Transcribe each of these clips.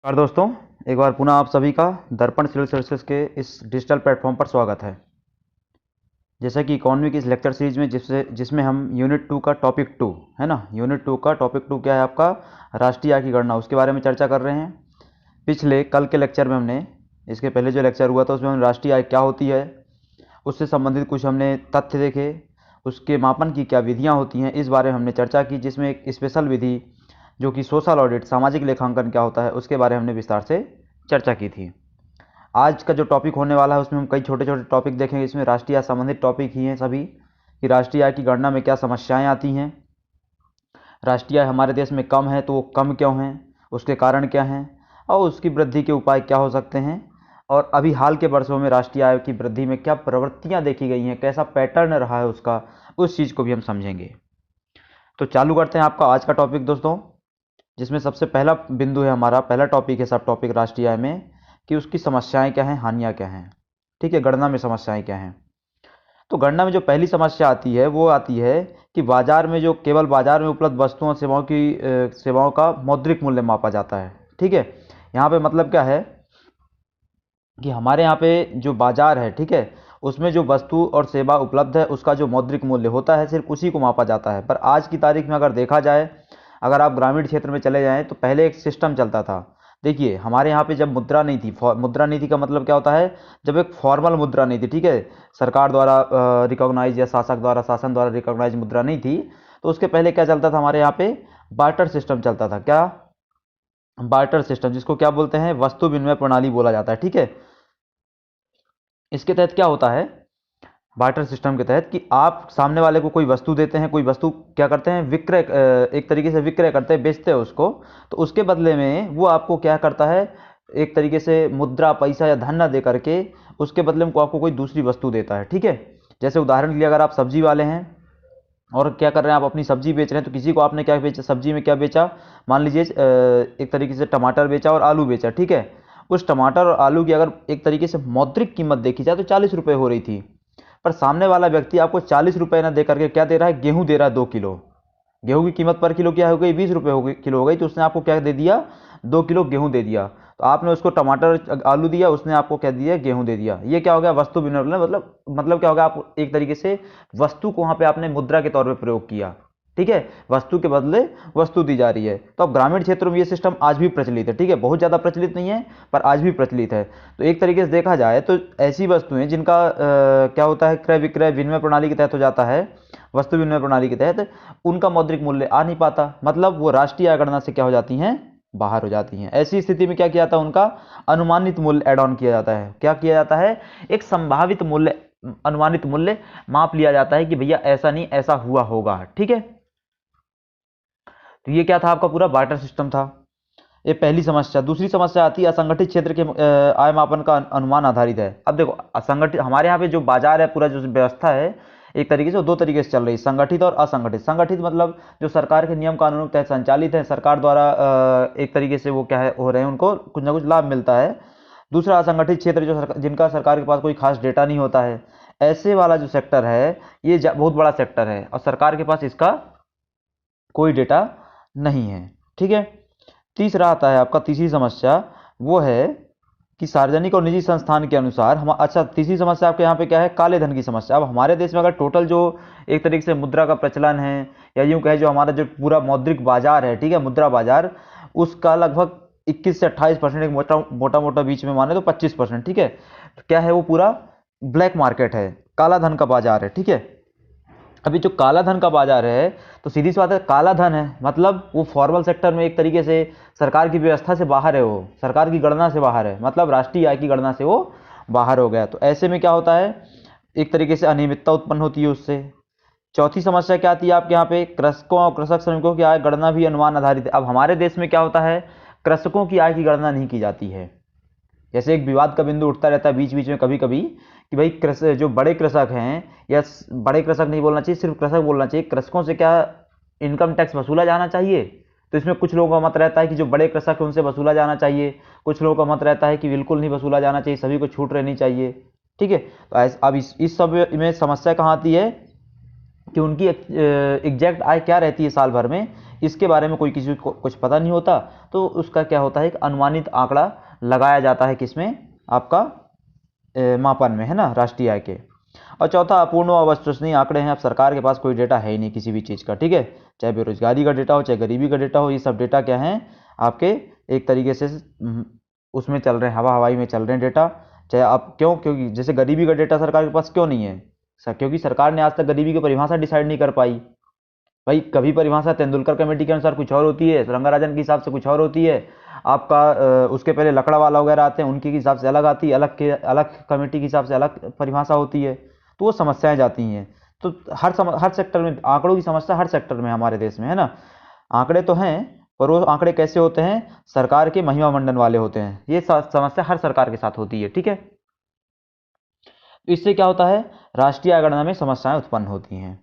नमस्कार दोस्तों, एक बार पुनः आप सभी का दर्पण सिविल सर्विसेज के इस डिजिटल प्लेटफॉर्म पर स्वागत है। जैसा कि इकोनॉमी की इस लेक्चर सीरीज में जिसमें हम यूनिट 2 का टॉपिक 2 है ना, यूनिट 2 का टॉपिक 2 क्या है आपका, राष्ट्रीय आय की गणना, उसके बारे में चर्चा कर रहे हैं। पिछले कल के लेक्चर में हमने, इसके पहले जो लेक्चर हुआ था उसमें हम राष्ट्रीय आय क्या होती है उससे संबंधित कुछ हमने तथ्य देखे, उसके मापन की क्या विधियाँ होती हैं इस बारे में हमने चर्चा की, जिसमें एक स्पेशल विधि जो कि सोशल ऑडिट, सामाजिक लेखांकन क्या होता है उसके बारे में हमने विस्तार से चर्चा की थी। आज का जो टॉपिक होने वाला है उसमें हम कई छोटे छोटे टॉपिक देखेंगे। इसमें राष्ट्रीय आय संबंधित टॉपिक ही हैं सभी, कि राष्ट्रीय आय की गणना में क्या समस्याएं आती हैं, राष्ट्रीय आय हमारे देश में कम है तो वो कम क्यों है, उसके कारण क्या हैं, और उसकी वृद्धि के उपाय क्या हो सकते हैं, और अभी हाल के वर्षों में राष्ट्रीय आय की वृद्धि में क्या प्रवृत्तियां देखी गई हैं, कैसा पैटर्न रहा है उसका, उस चीज़ को भी हम समझेंगे। तो चालू करते हैं आपका आज का टॉपिक दोस्तों, जिसमें सबसे पहला बिंदु है, हमारा पहला टॉपिक है सब टॉपिक राष्ट्रीय आय में, कि उसकी समस्याएं क्या हैं, हानियां क्या हैं। ठीक है, गणना में समस्याएं क्या हैं। तो गणना में जो पहली समस्या आती है वो आती है कि बाजार में जो केवल बाजार में उपलब्ध वस्तुओं और सेवाओं का मौद्रिक मूल्य मापा जाता है। ठीक है, यहाँ पे मतलब क्या है कि हमारे यहाँ पे जो बाजार है, ठीक है, उसमें जो वस्तु और सेवा उपलब्ध है उसका जो मौद्रिक मूल्य होता है सिर्फ उसी को मापा जाता है। पर आज की तारीख में अगर देखा जाए, अगर आप ग्रामीण क्षेत्र में चले जाएं तो पहले एक सिस्टम चलता था। देखिए, हमारे यहाँ पे जब मुद्रा नहीं थी, मुद्रा नीति का मतलब क्या होता है, जब एक फॉर्मल मुद्रा नहीं थी, ठीक है, सरकार द्वारा रिकॉग्नाइज या शासन द्वारा रिकॉग्नाइज मुद्रा नहीं थी, तो उसके पहले क्या चलता था हमारे यहाँ पे, बार्टर सिस्टम चलता था। क्या, बार्टर सिस्टम, जिसको क्या बोलते हैं, वस्तु विनिमय प्रणाली बोला जाता है। ठीक है, इसके तहत क्या होता है, बार्टर सिस्टम के तहत, कि आप सामने वाले को कोई वस्तु देते हैं, कोई वस्तु क्या करते हैं, विक्रय, एक तरीके से विक्रय करते हैं, बेचते हैं उसको, तो उसके बदले में वो आपको क्या करता है, एक तरीके से मुद्रा, पैसा या धन ना दे करके उसके बदले में आपको कोई दूसरी वस्तु देता है। ठीक है, जैसे उदाहरण के लिए अगर आप सब्जी वाले हैं और क्या कर रहे हैं, आप अपनी सब्जी बेच रहे हैं, तो किसी को आपने क्या बेचा, सब्जी में क्या बेचा, मान लीजिए एक तरीके से टमाटर बेचा और आलू बेचा। ठीक है, उस टमाटर और आलू की अगर एक तरीके से मौद्रिक कीमत देखी जाए तो 40 रुपये हो रही थी, पर सामने वाला व्यक्ति आपको 40 रुपये ना दे करके क्या दे रहा है, गेहूं दे रहा है 2 किलो। गेहूं की कीमत पर किलो क्या हो गई, 20 रुपये हो गई, किलो हो गई, तो उसने आपको क्या दे दिया, 2 किलो गेहूं दे दिया। तो आपने उसको टमाटर आलू दिया, उसने आपको क्या दिया, गेहूं दे दिया। ये क्या हो गया, वस्तु विनिमय, मतलब क्या हो गया, आप एक तरीके से वस्तु को वहां पे आपने मुद्रा के तौर पे प्रयोग किया। ठीक है, वस्तु के बदले वस्तु दी जा रही है। तो अब ग्रामीण क्षेत्रों में ये सिस्टम आज भी प्रचलित है। ठीक है, बहुत ज़्यादा प्रचलित नहीं है पर आज भी प्रचलित है। तो एक तरीके से देखा जाए तो ऐसी वस्तुएं जिनका क्या होता है, क्रय विक्रय विनिमय प्रणाली के तहत हो जाता है, वस्तु विनिमय प्रणाली के तहत, उनका मौद्रिक मूल्य आ नहीं पाता, मतलब वो राष्ट्रीय आय गणना से क्या हो जाती हैं, बाहर हो जाती हैं। ऐसी स्थिति में क्या किया जाता है, उनका अनुमानित मूल्य ऐड ऑन किया जाता है। क्या किया जाता है, एक संभावित मूल्य, अनुमानित मूल्य माप लिया जाता है कि भैया ऐसा नहीं, ऐसा हुआ होगा। ठीक है, तो ये क्या था, आपका पूरा बार्टर सिस्टम था। ये पहली समस्या। दूसरी समस्या आती है असंगठित क्षेत्र के आय मापन का अनुमान आधारित है। अब देखो, असंगठित, हमारे यहाँ पे जो बाजार है, पूरा जो व्यवस्था है, एक तरीके से दो तरीके से चल रही है, संगठित और असंगठित। संगठित मतलब जो सरकार के नियम कानूनों के तहत संचालित है, सरकार द्वारा एक तरीके से वो क्या है, हो रहे हैं, उनको कुछ ना कुछ लाभ मिलता है। दूसरा असंगठित क्षेत्र, जो जिनका सरकार के पास कोई खास डेटा नहीं होता है, ऐसे वाला जो सेक्टर है, ये बहुत बड़ा सेक्टर है और सरकार के पास इसका कोई डेटा नहीं है। ठीक है, तीसरा आता है आपका, तीसरी समस्या वो है कि सार्वजनिक और निजी संस्थान के अनुसार हम, अच्छा, तीसरी समस्या आपके यहाँ पे क्या है, काले धन की समस्या। अब हमारे देश में अगर टोटल जो एक तरीके से मुद्रा का प्रचलन है, या यूं कहे जो हमारा जो पूरा मौद्रिक बाजार है, ठीक है, मुद्रा बाजार, उसका लगभग 21 से 28%, एक मोटा मोटा बीच में माने तो 25%। ठीक है, तो क्या है, वो पूरा ब्लैक मार्केट है, काला धन का बाजार है। ठीक है, अभी जो काला धन का बाजार है, तो सीधी सी बात है, काला धन है मतलब वो फॉर्मल सेक्टर में एक तरीके से सरकार की व्यवस्था से बाहर है, वो सरकार की गणना से बाहर है, मतलब राष्ट्रीय आय की गणना से वो बाहर हो गया। तो ऐसे में क्या होता है, एक तरीके से अनियमितता उत्पन्न होती है उससे। चौथी समस्या क्या आती है आपके यहाँ पे, कृषकों और कृषक श्रमिकों की आय गणना भी अनुमान आधारित है। अब हमारे देश में क्या होता है, कृषकों की आय की गणना नहीं की जाती है। जैसे एक विवाद का बिंदु उठता रहता है बीच बीच में कभी कभी, कि भाई कृषक, जो बड़े कृषक हैं, या बड़े कृषक नहीं बोलना चाहिए, सिर्फ कृषक बोलना चाहिए, कृषकों से क्या इनकम टैक्स वसूला जाना चाहिए। तो इसमें कुछ लोगों का मत रहता है कि जो बड़े कृषक हैं उनसे वसूला जाना चाहिए, कुछ लोगों का मत रहता है कि बिल्कुल नहीं वसूला जाना चाहिए, सभी को छूट रहनी चाहिए। ठीक है, तो अब इस सब में समस्या कहाँ आती है, कि उनकी एग्जैक्ट आय क्या रहती है साल भर में, इसके बारे में कोई किसी को कुछ पता नहीं होता। तो उसका क्या होता है, एक अनुमानित आंकड़ा लगाया जाता है किसमें, आपका मापन में, है ना, राष्ट्रीय आय के। और चौथा, अपूर्ण व अविश्वसनीय आंकड़े हैं। अब सरकार के पास कोई डेटा है ही नहीं किसी भी चीज़ का, ठीक है, चाहे बेरोजगारी का डेटा हो, चाहे गरीबी का डेटा हो, ये सब डेटा क्या है आपके एक तरीके से उसमें चल रहे हैं, हवा हवाई में चल रहे हैं डेटा। चाहे आप क्यों, क्योंकि जैसे गरीबी का डेटा सरकार के पास क्यों नहीं है सर, क्योंकि सरकार ने आज तक गरीबी की परिभाषा डिसाइड नहीं कर पाई। भाई कभी परिभाषा तेंदुलकर कमेटी के अनुसार कुछ और होती है, रंगाराजन के हिसाब से कुछ और होती है, आपका उसके पहले लकड़ावाला वगैरह आते हैं, उनके हिसाब से अलग आती है, अलग कमेटी के हिसाब से अलग परिभाषा होती है। तो वो समस्याएं जाती हैं। तो हर सेक्टर में आंकड़ों की समस्या, हर सेक्टर में हमारे देश में, है ना। आंकड़े तो हैं, पर वो आंकड़े कैसे होते हैं, सरकार के महिमा मंडन वाले होते हैं। ये समस्या हर सरकार के साथ होती है, ठीक है। तो इससे क्या होता है, राष्ट्रीय आय गणना में समस्याएं उत्पन्न होती हैं।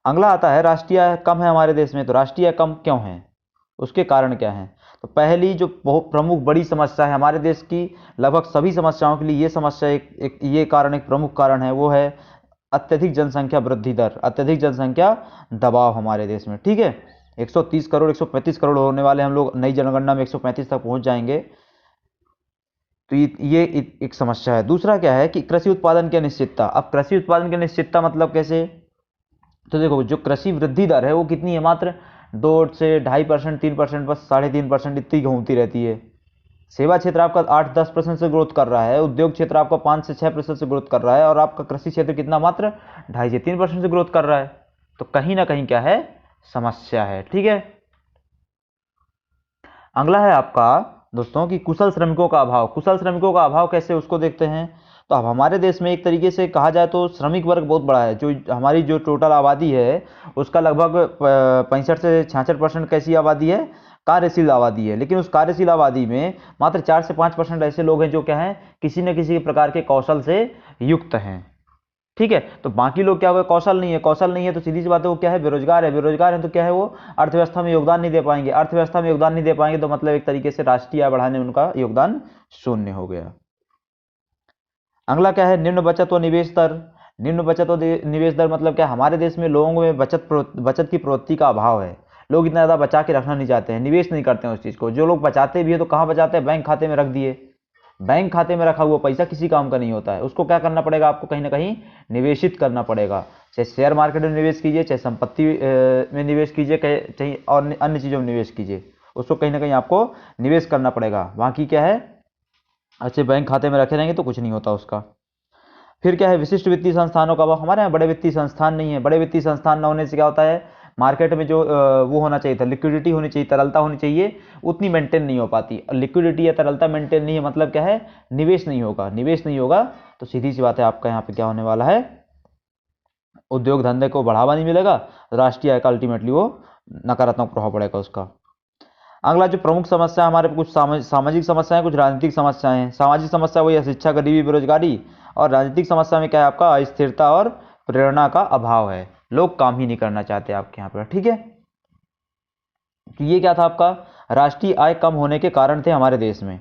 अगला आता है, राष्ट्रीय आय कम है हमारे देश में। तो राष्ट्रीय आय कम क्यों है, उसके कारण क्या हैं। तो पहली जो बहुत प्रमुख बड़ी समस्या है हमारे देश की, लगभग सभी समस्याओं के लिए ये समस्या ये कारण, एक प्रमुख कारण है, वो है अत्यधिक जनसंख्या वृद्धि दर, अत्यधिक जनसंख्या दबाव हमारे देश में, ठीक है। 130 करोड़ 135 करोड़ होने वाले हम लोग, नई जनगणना में 135 तक पहुंच जाएंगे। तो ये एक समस्या है। दूसरा क्या है कि कृषि उत्पादन की अनिश्चितता। अब कृषि उत्पादन की अनिश्चितता मतलब कैसे, तो देखो जो कृषि वृद्धि दर है वो कितनी है, मात्र 2 से 2.5%, 3%, बस 3.5% इतनी घूमती रहती है। सेवा क्षेत्र आपका 8-10% से ग्रोथ कर रहा है, उद्योग क्षेत्र आपका 5 से 6% से ग्रोथ कर रहा है, और आपका कृषि क्षेत्र कितना, मात्र 2.5 से 3% से ग्रोथ कर रहा है। तो कहीं ना कहीं क्या है, समस्या है, ठीक है। अगला है आपका दोस्तों कि कुशल श्रमिकों का अभाव। कुशल श्रमिकों का अभाव कैसे, उसको देखते हैं। तो अब हमारे देश में एक तरीके से कहा जाए तो श्रमिक वर्ग बहुत बड़ा है। जो हमारी जो टोटल आबादी है उसका लगभग 65 से 66% कैसी आबादी है, कार्यशील आबादी है। लेकिन उस कार्यशील आबादी में मात्र 4 से 5% ऐसे लोग हैं जो क्या हैं, किसी न किसी प्रकार के कौशल से युक्त हैं, ठीक है। तो बाकी लोग क्या हो गए, कौशल नहीं है, कौशल नहीं है तो सीधी सी बात है वो क्या है, बेरोजगार है, बेरोजगार है तो क्या है, वो अर्थव्यवस्था में योगदान नहीं दे पाएंगे, अर्थव्यवस्था में योगदान नहीं दे पाएंगे तो मतलब एक तरीके से राष्ट्रीय आय बढ़ाने में उनका योगदान शून्य हो गया। अगला क्या है, निम्न बचत व निवेश दर। निम्न बचत व निवेश दर मतलब क्या, हमारे देश में लोगों में बचत की प्रवृत्ति का अभाव है। लोग इतना ज़्यादा बचा के रखना नहीं चाहते हैं, निवेश नहीं करते हैं उस चीज़ को। जो लोग बचाते भी है तो कहाँ बचाते हैं, बैंक खाते में रख दिए। बैंक खाते में रखा हुआ पैसा किसी काम का नहीं होता है, उसको क्या करना पड़ेगा, आपको कहीं ना कहीं निवेशित करना पड़ेगा। चाहे शेयर मार्केट में निवेश कीजिए, चाहे संपत्ति में निवेश कीजिए, चाहे और अन्य चीज़ों में निवेश कीजिए, उसको कहीं ना कहीं आपको निवेश करना पड़ेगा। बाकी क्या है, अच्छे बैंक खाते में रखे रहेंगे तो कुछ नहीं होता उसका। फिर क्या है, विशिष्ट वित्तीय संस्थानों का अभाव। हमारे यहाँ बड़े वित्तीय संस्थान नहीं है। बड़े वित्तीय संस्थान न होने से क्या होता है, मार्केट में जो वो होना चाहिए था, लिक्विडिटी होनी चाहिए, तरलता होनी चाहिए, उतनी मेंटेन नहीं हो पाती। लिक्विडिटी या तरलता मेंटेन नहीं है मतलब क्या है, निवेश नहीं होगा। निवेश नहीं होगा तो सीधी सी बात है, आपका यहाँ पे क्या होने वाला है, उद्योग धंधे को बढ़ावा नहीं मिलेगा, राष्ट्रीय आय का अल्टीमेटली वो नकारात्मक प्रभाव पड़ेगा उसका। अगला जो प्रमुख समस्या हमारे कुछ सामाजिक समस्याएं, कुछ राजनीतिक समस्याएं हैं। सामाजिक समस्या वही है, शिक्षा, गरीबी, बेरोजगारी। और राजनीतिक समस्या में क्या है, आपका अस्थिरता और प्रेरणा का अभाव है। लोग काम ही नहीं करना चाहते आपके यहाँ पर, ठीक है। तो ये क्या था आपका, राष्ट्रीय आय कम होने के कारण थे हमारे देश में।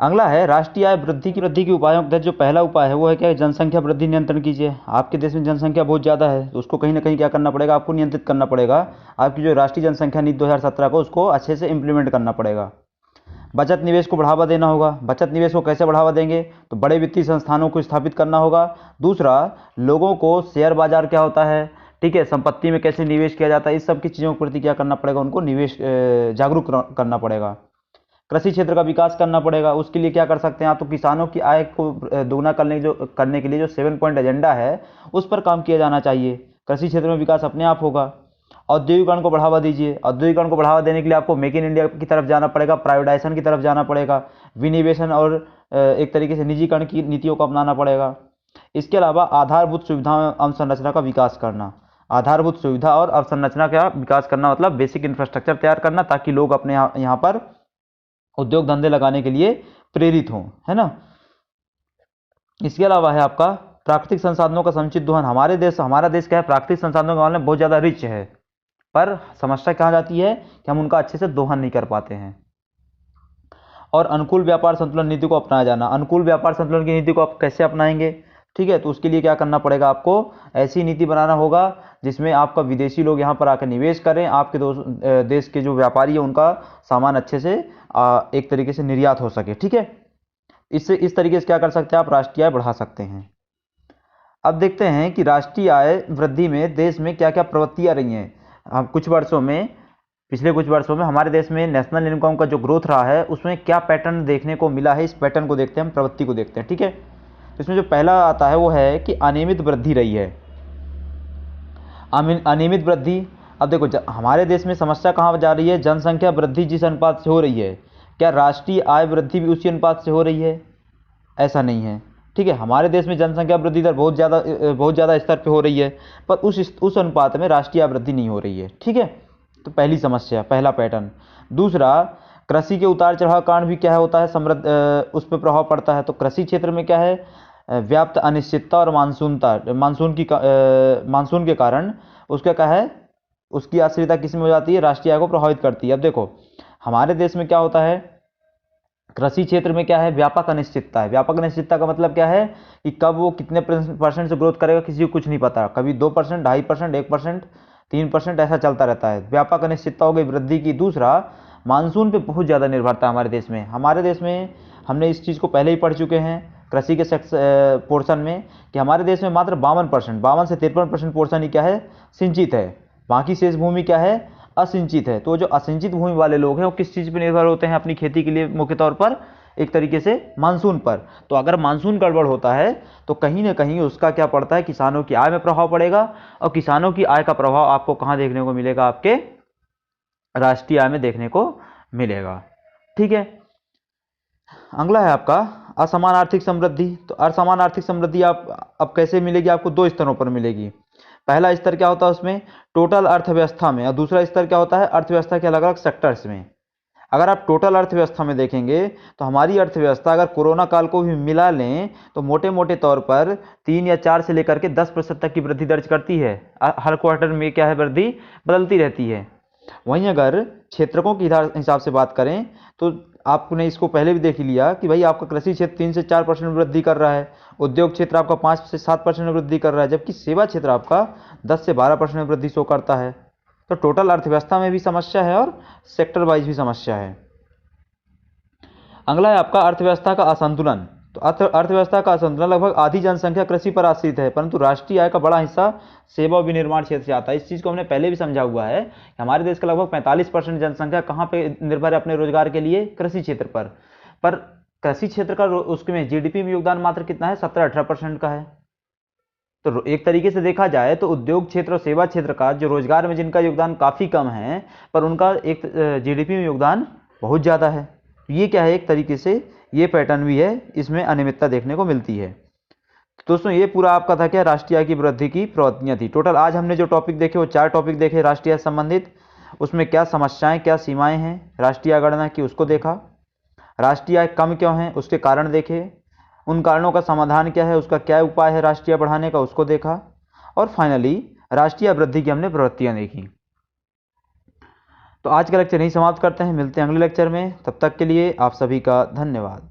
अगला है राष्ट्रीय आय वृद्धि की उपायों के तहत जो पहला उपाय है वो है क्या, जनसंख्या वृद्धि नियंत्रण कीजिए। आपके देश में जनसंख्या बहुत ज़्यादा है तो उसको कहीं ना कहीं क्या करना पड़ेगा, आपको नियंत्रित करना पड़ेगा। आपकी जो राष्ट्रीय जनसंख्या नीति 2017 को, उसको अच्छे से इंप्लीमेंट करना पड़ेगा। बचत निवेश को बढ़ावा देना होगा। बचत निवेश को कैसे बढ़ावा देंगे, तो बड़े वित्तीय संस्थानों को स्थापित करना होगा। दूसरा, लोगों को शेयर बाजार क्या होता है, ठीक है, संपत्ति में कैसे निवेश किया जाता है, इस सब की चीज़ों के प्रति क्या करना पड़ेगा, उनको निवेश जागरूक करना पड़ेगा। कृषि क्षेत्र का विकास करना पड़ेगा। उसके लिए क्या कर सकते हैं आप, तो किसानों की आय को दोगुना करने के लिए जो 7 पॉइंट एजेंडा है उस पर काम किया जाना चाहिए। कृषि क्षेत्र में विकास अपने आप होगा। औद्योगिकरण को बढ़ावा दीजिए। औद्योगिकरण को बढ़ावा देने के लिए आपको मेक इन इंडिया की तरफ जाना पड़ेगा, प्राइवेटाइजेशन की तरफ जाना पड़ेगा, विनिवेशन और एक तरीके से निजीकरण की नीतियों को अपनाना पड़ेगा। इसके अलावा आधारभूत सुविधा और अवसंरचना का विकास करना। आधारभूत सुविधा और अवसंरचना का विकास करना मतलब बेसिक इंफ्रास्ट्रक्चर तैयार करना, ताकि लोग अपने यहाँ पर उद्योग धंधे लगाने के लिए प्रेरित हों, है ना। इसके अलावा है आपका प्राकृतिक संसाधनों का समुचित दोहन। हमारा देश क्या है, प्राकृतिक संसाधनों के मामले में बहुत ज़्यादा रिच है, पर समस्या कहाँ जाती है कि हम उनका अच्छे से दोहन नहीं कर पाते हैं। और अनुकूल व्यापार संतुलन नीति को अपनाया जाना। अनुकूल व्यापार संतुलन की नीति को आप कैसे अपनाएंगे, ठीक है। तो उसके लिए क्या करना पड़ेगा, आपको ऐसी नीति बनाना होगा जिसमें आपका विदेशी लोग यहाँ पर आकर निवेश करें, आपके देश के जो व्यापारी है उनका सामान अच्छे से एक तरीके से निर्यात हो सके, ठीक है। इससे इस तरीके से क्या कर सकते हैं आप, राष्ट्रीय आय बढ़ा सकते हैं। अब देखते हैं कि राष्ट्रीय आय वृद्धि में देश में क्या क्या प्रवृत्तियां रही हैं। अब पिछले कुछ वर्षों में हमारे देश में नेशनल इनकम का जो ग्रोथ रहा है उसमें क्या पैटर्न देखने को मिला है, इस पैटर्न को देखते हैं, हम प्रवृत्ति को देखते हैं, ठीक है। तो इसमें जो पहला आता है वो है कि अनियमित वृद्धि रही है। अनियमित वृद्धि, अब देखो हमारे देश में समस्या कहाँ जा रही है, जनसंख्या वृद्धि जिस अनुपात से हो रही है, क्या राष्ट्रीय आय वृद्धि भी उसी अनुपात से हो रही है? ऐसा नहीं है, ठीक है। हमारे देश में जनसंख्या वृद्धि दर बहुत ज़्यादा स्तर पे हो रही है, पर उस अनुपात में राष्ट्रीय आय वृद्धि नहीं हो रही है, ठीक है। तो पहली समस्या, पहला पैटर्न। दूसरा, कृषि के उतार चढ़ाव कारण भी क्या होता है, उस पर प्रभाव पड़ता है। तो कृषि क्षेत्र में क्या है, व्याप्त अनिश्चितता और मानसून के कारण उसका क्या है, उसकी आश्रितता किस में हो जाती है, राष्ट्रीय आय को प्रभावित करती है। अब देखो हमारे देश में क्या होता है, कृषि क्षेत्र में क्या है, व्यापक अनिश्चितता है। व्यापक अनिश्चितता का मतलब क्या है कि कब वो कितने % से ग्रोथ करेगा किसी को कुछ नहीं पता, कभी 2%, 2.5%, 1%, 3% ऐसा चलता रहता है। व्यापक अनिश्चितता हो गई वृद्धि की। दूसरा, मानसून पे बहुत ज़्यादा निर्भरता है हमारे देश में हमने इस चीज़ को पहले ही पढ़ चुके हैं कृषि के पोर्शन में, कि हमारे देश में मात्र 52 से 53% पोर्शन ही क्या है, सिंचित है। बाकी शेष भूमि क्या है, असिंचित है। तो जो असिंचित भूमि वाले लोग हैं वो किस चीज़ पर निर्भर होते हैं अपनी खेती के लिए, मुख्य तौर पर एक तरीके से मानसून पर। तो अगर मानसून गड़बड़ होता है तो कहीं ना कहीं उसका क्या पड़ता है, किसानों की आय में प्रभाव पड़ेगा, और किसानों की आय का प्रभाव आपको कहाँ देखने को मिलेगा, आपके राष्ट्रीय आय में देखने को मिलेगा, ठीक है। अगला है आपका असमान आर्थिक समृद्धि। तो असमान आर्थिक समृद्धि अब कैसे मिलेगी, आपको 2 स्तरों पर मिलेगी। पहला स्तर क्या होता है उसमें, टोटल अर्थव्यवस्था में, और दूसरा स्तर क्या होता है, अर्थव्यवस्था के अलग अलग सेक्टर्स में। अगर आप टोटल अर्थव्यवस्था में देखेंगे तो हमारी अर्थव्यवस्था अगर कोरोना काल को भी मिला लें तो मोटे मोटे तौर पर 3 या 4 से लेकर के 10% तक की वृद्धि दर्ज करती है। हर क्वार्टर में क्या है, वृद्धि बदलती रहती है। वहीं अगर क्षेत्रकों के हिसाब से बात करें तो आपने इसको पहले भी देख लिया कि भाई आपका कृषि क्षेत्र 3 से 4% वृद्धि कर रहा है, उद्योग क्षेत्र आपका 5 से 7% वृद्धि कर रहा है, जबकि सेवा क्षेत्र आपका 10 से 12% वृद्धि शो करता है। तो टोटल अर्थव्यवस्था में भी समस्या है और सेक्टर वाइज भी समस्या है। अगला है आपका अर्थव्यवस्था का असंतुलन। तो अर्थव्यवस्था का असंतुलन, लगभग आधी जनसंख्या कृषि पर आश्रित है, परंतु राष्ट्रीय आय का बड़ा हिस्सा सेवा और विनिर्माण क्षेत्र से आता है। इस चीज़ को हमने पहले भी समझा हुआ है कि हमारे देश का लगभग 45% जनसंख्या कहाँ पे निर्भर है अपने रोजगार के लिए, कृषि क्षेत्र पर कृषि क्षेत्र का उसमें जीडीपी में योगदान मात्र कितना है, 17-18% का है। तो एक तरीके से देखा जाए तो उद्योग क्षेत्र और सेवा क्षेत्र का जो रोजगार में जिनका योगदान काफ़ी कम है, पर उनका एक जीडीपी में योगदान बहुत ज़्यादा है। ये क्या है, एक तरीके से ये पैटर्न भी है, इसमें अनियमितता देखने को मिलती है। तो दोस्तों ये पूरा आपका था क्या, राष्ट्रीय आय की वृद्धि की प्रवृत्तियाँ थी। टोटल आज हमने जो टॉपिक देखे वो 4 टॉपिक देखे राष्ट्रीय आय संबंधित। उसमें क्या समस्याएं, क्या सीमाएं हैं राष्ट्रीय आय गणना की, उसको देखा। राष्ट्रीय आय कम क्यों है उसके कारण देखे, उन कारणों का समाधान क्या है, उसका क्या उपाय है राष्ट्रीय आय बढ़ाने का, उसको देखा। और फाइनली राष्ट्रीय वृद्धि की हमने प्रवृत्तियां देखी। तो आज का लेक्चर यहीं समाप्त करते हैं, मिलते हैं अगले लेक्चर में। तब तक के लिए आप सभी का धन्यवाद।